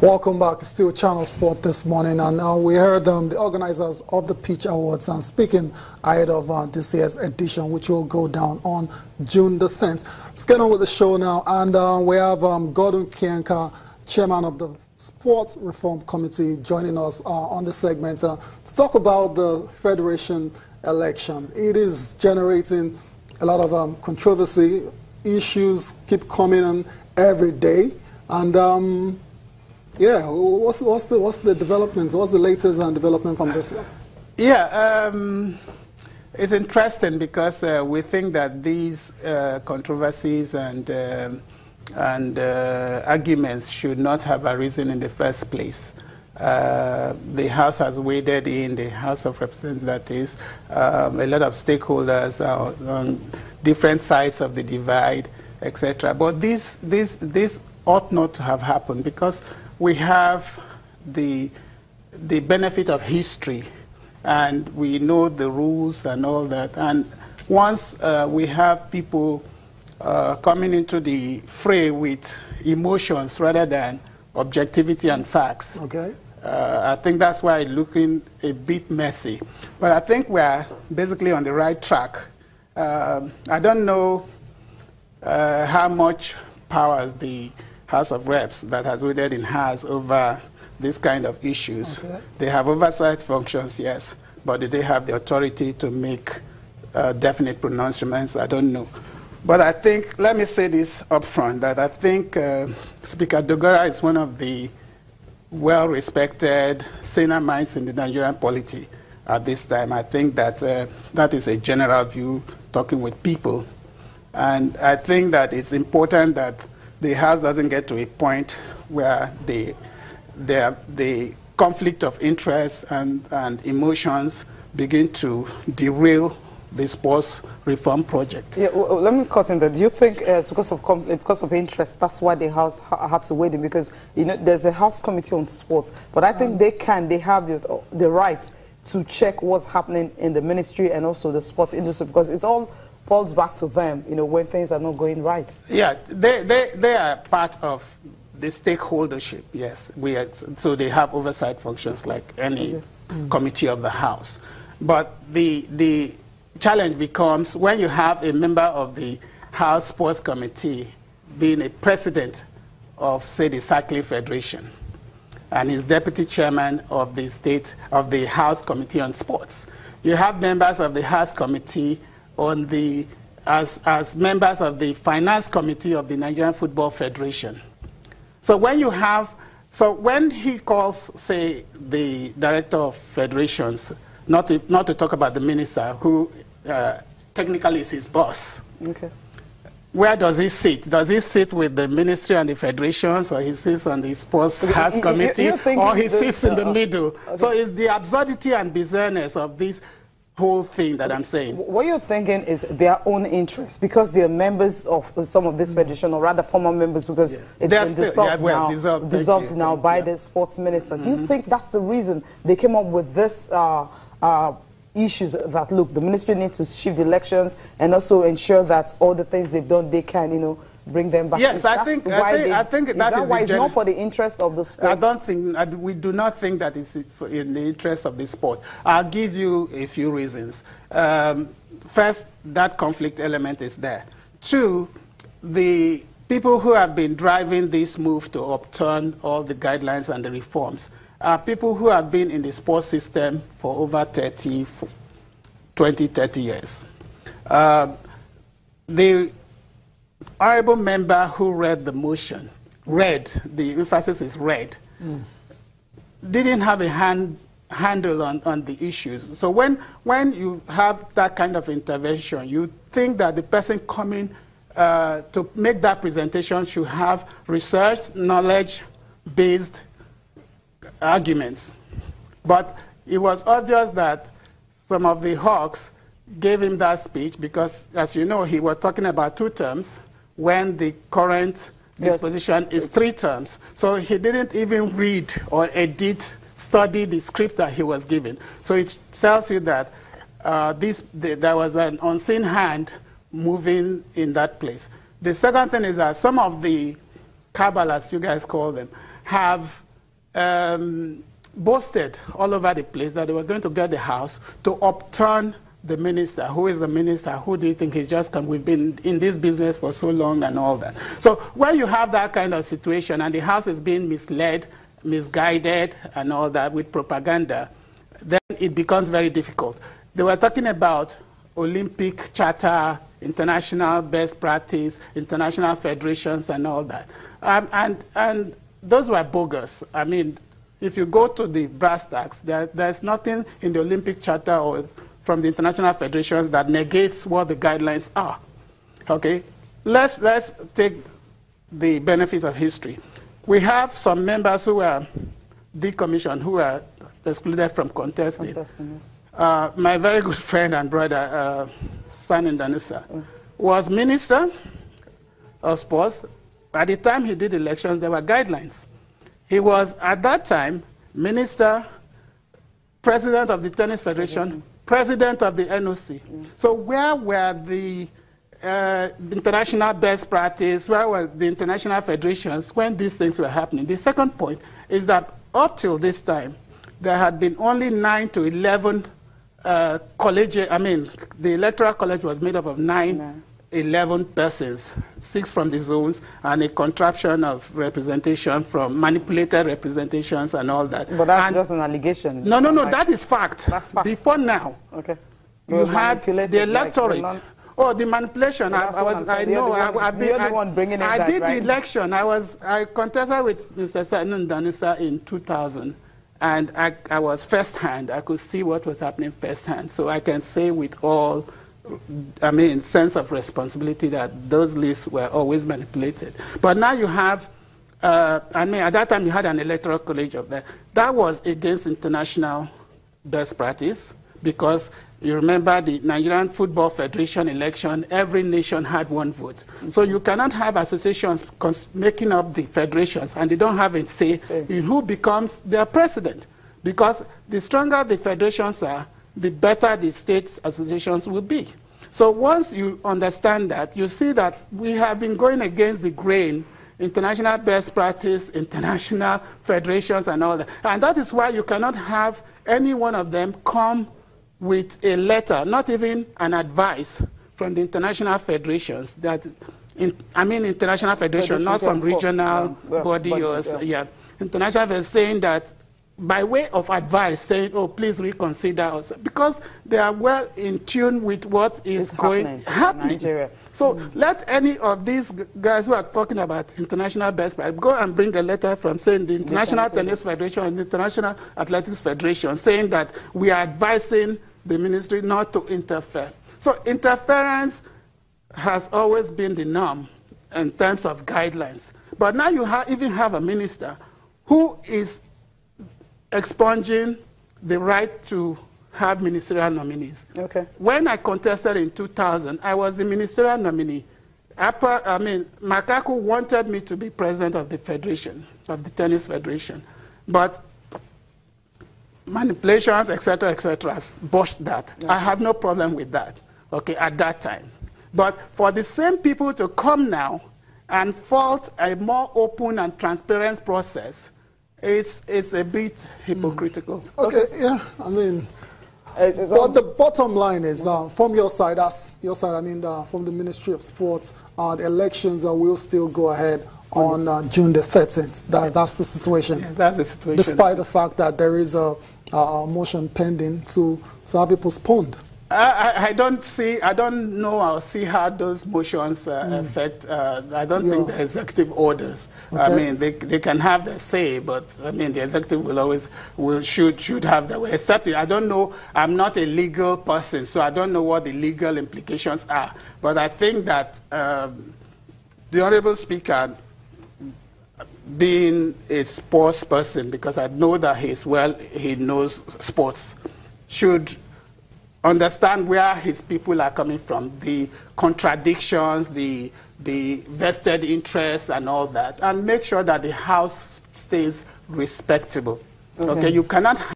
Welcome back. Still Channel Sport this morning, and we heard the organizers of the Pitch Awards speaking ahead of this year's edition, which will go down on June the 10th. Let's get on with the show now, and we have Gordon Kienka, chairman of the Sports Reform Committee, joining us on the segment to talk about the Federation election. It is generating a lot of controversy. Issues keep coming in every day, and yeah, what's the development? What's the latest development from this one? Yeah, it's interesting because we think that these controversies and arguments should not have arisen in the first place. The House has waded in, the House of Representatives, that is, a lot of stakeholders on different sides of the divide, etc. But this ought not to have happened because we have the benefit of history, and we know the rules and all that. And once we have people coming into the fray with emotions rather than objectivity and facts, okay. I think that's why it's looking a bit messy. But I think we're basically on the right track. I don't know how much powers the House of Reps that has waded in has over this kind of issues. Okay. They have oversight functions, yes, but do they have the authority to make definite pronouncements? I don't know. But I think, let me say this up front, that I think Speaker Dogara is one of the well-respected senior minds in the Nigerian polity at this time. I think that that is a general view, talking with people. And I think that it's important that the House doesn't get to a point where the conflict of interest and emotions begin to derail the sports reform project. Yeah, well, let me cut in there. Do you think it's because of interest, that's why the House had to wait in? Because there's a House Committee on Sports, but I think they have the right to check what's happening in the ministry and also the sports industry, because it's all falls back to them, when things are not going right. Yeah, they are part of the stakeholdership, yes. So they have oversight functions like any committee of the House. But the challenge becomes when you have a member of the House Sports Committee being a president of, say, the Cycling Federation, and is deputy chairman of the House Committee on Sports. You have members of the House Committee on as members of the Finance Committee of the Nigerian Football Federation. So when he calls, say, the director of federations, not to talk about the minister, who technically is his boss. Okay. Where does he sit? Does he sit with the ministry and the federations, or he sits on the sports House Committee, or he sits in the middle? Okay. So it's the absurdity and bizarreness of this whole thing that I'm saying. What you're thinking is their own interest, because they're members of some of this federation, or rather former members, because it's been dissolved now by the sports minister. Do you think that's the reason they came up with this issues that, look, the ministry needs to shift elections and also ensure that all the things they've done, they can, bring them back? Yes, I think that is why it's not for the interest of the sport. We do not think that it's in the interest of the sport. I'll give you a few reasons. First, that conflict element is there. Two, the people who have been driving this move to upturn all the guidelines and the reforms are people who have been in the sports system for over 20, 30 years. The honorable member who read the motion, the emphasis is read, didn't have a handle on the issues. So when you have that kind of intervention, you think that the person coming to make that presentation should have research, knowledge-based arguments. But it was obvious that some of the hawks gave him that speech because, as you know, he was talking about 2 terms when the current disposition is 3 terms. So he didn't even read or study the script that he was given. So it tells you that there was an unseen hand moving in that place. The second thing is that some of the cabal, as you guys call them, have boasted all over the place that they were going to get the House to upturn the minister. Who is the minister? Who do you think he's just come? We've been in this business for so long and all that. So when you have that kind of situation and the House is being misled, misguided and all that with propaganda, then it becomes very difficult. They were talking about Olympic charter, international best practice, international federations and all that. And those were bogus. I mean, if you go to the brass tacks, there's nothing in the Olympic charter or from the international federations that negates what the guidelines are. Okay, let's take the benefit of history. We have some members who were decommissioned, who were excluded from contesting. My very good friend and brother, Sanin Danusa, was Minister of Sports. At the time he did elections, there were guidelines. He was, at that time, Minister, President of the Tennis Federation, President of the NOC. So where were the international best practice, where were the international federations when these things were happening? The second point is that up till this time, there had been only 9 to 11 colleges. I mean, the Electoral College was made up of 11 persons, 6 from the zones, and a contraption of representation from manipulated representations and all that. But that's just an allegation. No, that is fact. That's fact. Before now, you had the electorate. Like the manipulation. I did the election. I contested with Mr. Sanin Danusa in 2000, and I was firsthand. I could see what was happening firsthand. So I can say with all, sense of responsibility that those lists were always manipulated. But now you have, at that time you had an electoral college of that. That was against international best practice because you remember the Nigerian Football Federation election, every nation had 1 vote. So you cannot have associations making up the federations and they don't have a say in who becomes their president. Because the stronger the federations are, the better the state associations will be. So once you understand that, you see that we have been going against the grain, international best practice, international federations and all that. And that is why you cannot have any one of them come with a letter, not even an advice from the international federations that, international federation, not some regional body or, international federation saying that by way of advice, saying, oh, please reconsider us, because they are well in tune with what is happening. So let any of these guys who are talking about international best practice go and bring a letter from saying the International Tennis Federation and the International Athletics Federation saying that we are advising the ministry not to interfere. So interference has always been the norm in terms of guidelines. But now you even have a minister who is expunging the right to have ministerial nominees. When I contested in 2000, I was the ministerial nominee. Makaku wanted me to be president of the federation, of the tennis federation. But manipulations, etc., botched that. I have no problem with that, at that time. But for the same people to come now and fault a more open and transparent process, it's a bit hypocritical. But the bottom line is, from your side, from the Ministry of Sports, the elections will still go ahead on June the 13th. That's the situation. Yeah, that's the situation. Despite the fact that there is a motion pending to have it postponed. I don't know or see how those motions affect. I don't think the executive orders. They can have their say, but the executive should have their way. Except I don't know. I'm not a legal person, so I don't know what the legal implications are. But I think that the Honorable Speaker, being a sports person, because I know that he knows sports, should understand where his people are coming from, the contradictions, the vested interests and all that, and make sure that the House stays respectable. You cannot